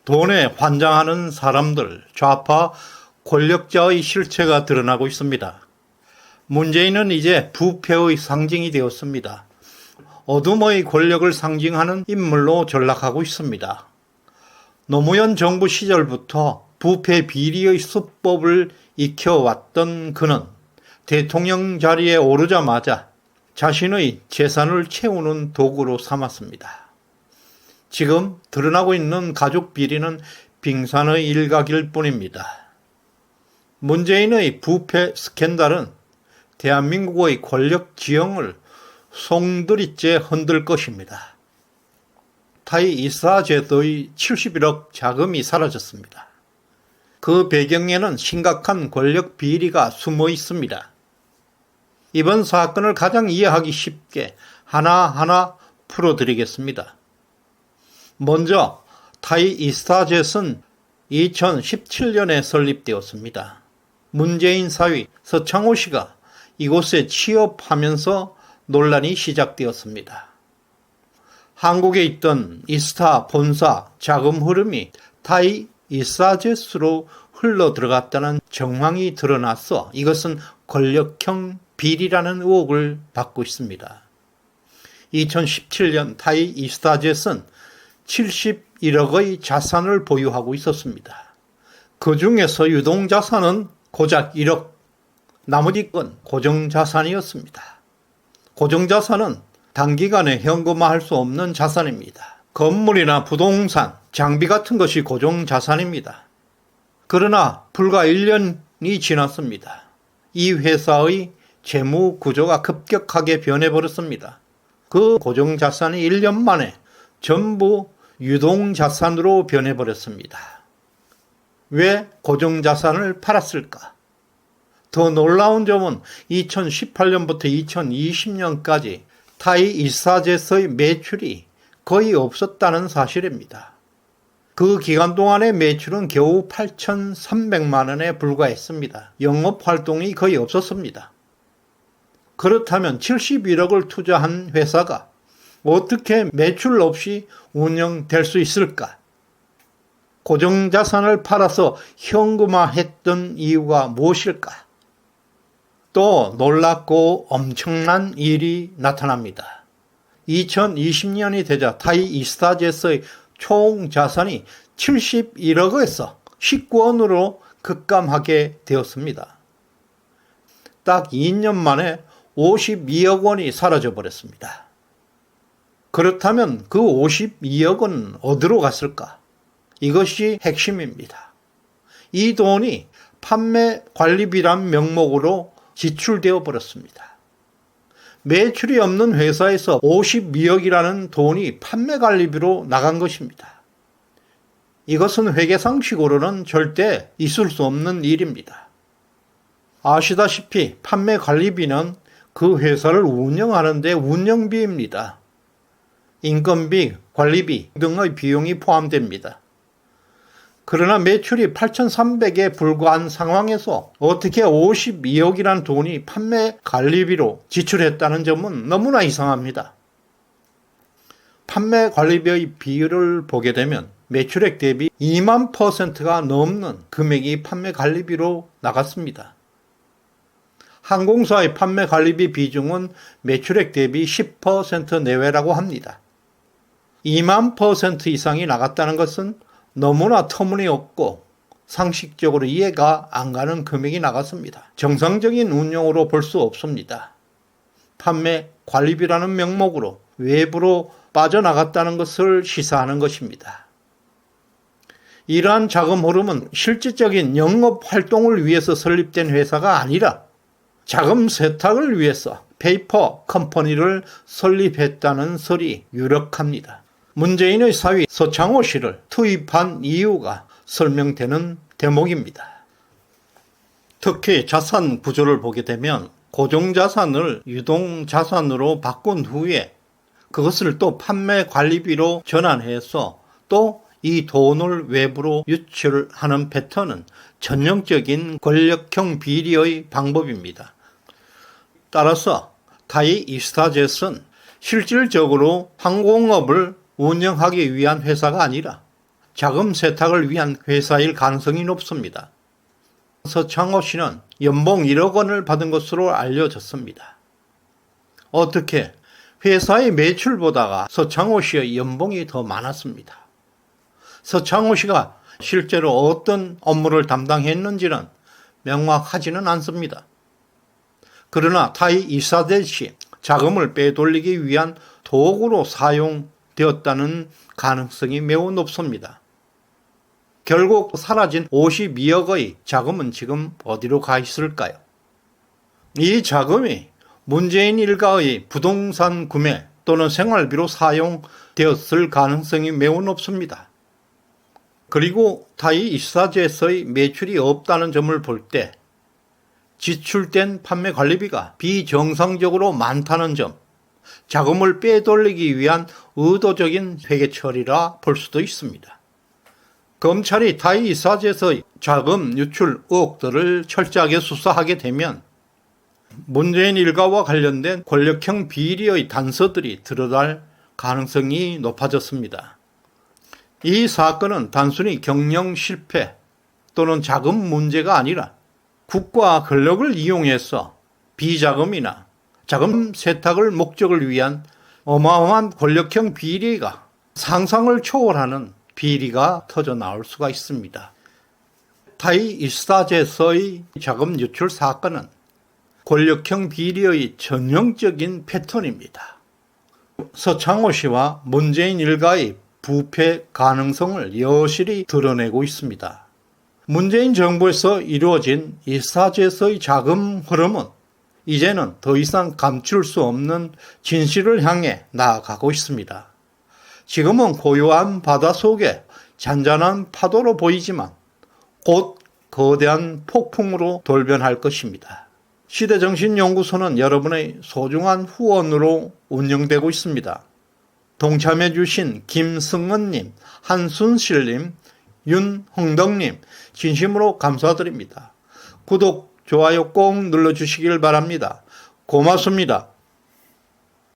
돈에 환장하는 사람들, 좌파 권력자의 실체가 드러나고 있습니다. 문재인은 이제 부패의 상징이 되었습니다. 어둠의 권력을 상징하는 인물로 전락하고 있습니다. 노무현 정부 시절부터 부패 비리의 수법을 익혀왔던 그는 대통령 자리에 오르자마자 자신의 재산을 채우는 도구로 삼았습니다. 지금 드러나고 있는 가족 비리는 빙산의 일각일 뿐입니다. 문재인의 부패 스캔들은 대한민국의 권력 지형을 송두리째 흔들 것입니다. 타이 이사제도의 71억 자금이 사라졌습니다. 그 배경에는 심각한 권력 비리가 숨어 있습니다. 이번 사건을 가장 이해하기 쉽게 하나하나 풀어드리겠습니다. 먼저 타이 이스타젯은 2017년에 설립되었습니다. 문재인 사위 서창호 씨가 이곳에 취업하면서 논란이 시작되었습니다. 한국에 있던 이스타 본사 자금 흐름이 타이 이스타젯으로 흘러 들어갔다는 정황이 드러나서 이것은 권력형 비리라는 의혹을 받고 있습니다. 2017년 타이 이스타젯은 71억의 자산을 보유하고 있었습니다. 그 중에서 유동자산은 고작 1억, 나머지 건 고정자산이었습니다. 고정자산은 단기간에 현금화할 수 없는 자산입니다. 건물이나 부동산, 장비 같은 것이 고정자산입니다. 그러나 불과 1년이 지났습니다. 이 회사의 재무 구조가 급격하게 변해버렸습니다. 그 고정자산이 1년 만에 전부 유동자산으로 변해버렸습니다. 왜 고정자산을 팔았을까? 더 놀라운 점은 2018년부터 2020년까지 타이 이사젯의 매출이 거의 없었다는 사실입니다. 그 기간 동안의 매출은 겨우 8,300만 원에 불과했습니다. 영업활동이 거의 없었습니다. 그렇다면 71억을 투자한 회사가 어떻게 매출 없이 운영될 수 있을까? 고정자산을 팔아서 현금화했던 이유가 무엇일까? 또 놀랍고 엄청난 일이 나타납니다. 2020년이 되자 타이 이스타젯의 총 자산이 71억에서 19원으로 급감하게 되었습니다. 딱 2년 만에 52억 원이 사라져 버렸습니다. 그렇다면 그 52억은 어디로 갔을까? 이것이 핵심입니다. 이 돈이 판매 관리비란 명목으로 지출되어 버렸습니다. 매출이 없는 회사에서 52억이라는 돈이 판매 관리비로 나간 것입니다. 이것은 회계상식으로는 절대 있을 수 없는 일입니다. 아시다시피 판매 관리비는 그 회사를 운영하는 데 운영비입니다. 인건비, 관리비 등의 비용이 포함됩니다. 그러나 매출이 8,300에 불과한 상황에서 어떻게 52억이라는 돈이 판매 관리비로 지출했다는 점은 너무나 이상합니다. 판매 관리비의 비율을 보게 되면 매출액 대비 2만 %가 넘는 금액이 판매 관리비로 나갔습니다. 항공사의 판매 관리비 비중은 매출액 대비 10% 내외라고 합니다. 2만 % 이상이 나갔다는 것은 너무나 터무니없고 상식적으로 이해가 안 가는 금액이 나갔습니다. 정상적인 운용으로 볼 수 없습니다. 판매 관리비라는 명목으로 외부로 빠져나갔다는 것을 시사하는 것입니다. 이러한 자금 흐름은 실질적인 영업 활동을 위해서 설립된 회사가 아니라 자금 세탁을 위해서 페이퍼 컴퍼니를 설립했다는 설이 유력합니다. 문재인의 사위 서창호 씨를 투입한 이유가 설명되는 대목입니다. 특히 자산 구조를 보게 되면 고정자산을 유동자산으로 바꾼 후에 그것을 또 판매 관리비로 전환해서 또 이 돈을 외부로 유출하는 패턴은 전형적인 권력형 비리의 방법입니다. 따라서 타이 이스타젯은 실질적으로 항공업을 운영하기 위한 회사가 아니라 자금 세탁을 위한 회사일 가능성이 높습니다. 서창호 씨는 연봉 1억 원을 받은 것으로 알려졌습니다. 어떻게? 회사의 매출보다가 서창호 씨의 연봉이 더 많았습니다. 서창호 씨가 실제로 어떤 업무를 담당했는지는 명확하지는 않습니다. 그러나 타이 이사제 자금을 빼돌리기 위한 도구로 사용되었다는 가능성이 매우 높습니다. 결국 사라진 52억의 자금은 지금 어디로 가 있을까요? 이 자금이 문재인 일가의 부동산 구매 또는 생활비로 사용되었을 가능성이 매우 높습니다. 그리고 타이 이사제에서의 매출이 없다는 점을 볼 때 지출된 판매 관리비가 비정상적으로 많다는 점, 자금을 빼돌리기 위한 의도적인 회계 처리라 볼 수도 있습니다. 검찰이 타이 이사제에서의 자금 유출 의혹들을 철저하게 수사하게 되면 문재인 일가와 관련된 권력형 비리의 단서들이 드러날 가능성이 높아졌습니다. 이 사건은 단순히 경영 실패 또는 자금 문제가 아니라 국가 권력을 이용해서 비자금이나 자금 세탁을 목적을 위한 어마어마한 권력형 비리가 상상을 초월하는 비리가 터져 나올 수가 있습니다. 타이 이사제에서의 자금 유출 사건은 권력형 비리의 전형적인 패턴입니다. 서창호 씨와 문재인 일가의 부패 가능성을 여실히 드러내고 있습니다. 문재인 정부에서 이루어진 이사제에서의 자금 흐름은 이제는 더 이상 감출 수 없는 진실을 향해 나아가고 있습니다. 지금은 고요한 바다 속에 잔잔한 파도로 보이지만 곧 거대한 폭풍으로 돌변할 것입니다. 시대정신연구소는 여러분의 소중한 후원으로 운영되고 있습니다. 동참해 주신 김승은님, 한순실님, 윤흥덕님 진심으로 감사드립니다. 구독, 좋아요 꼭 눌러주시길 바랍니다. 고맙습니다.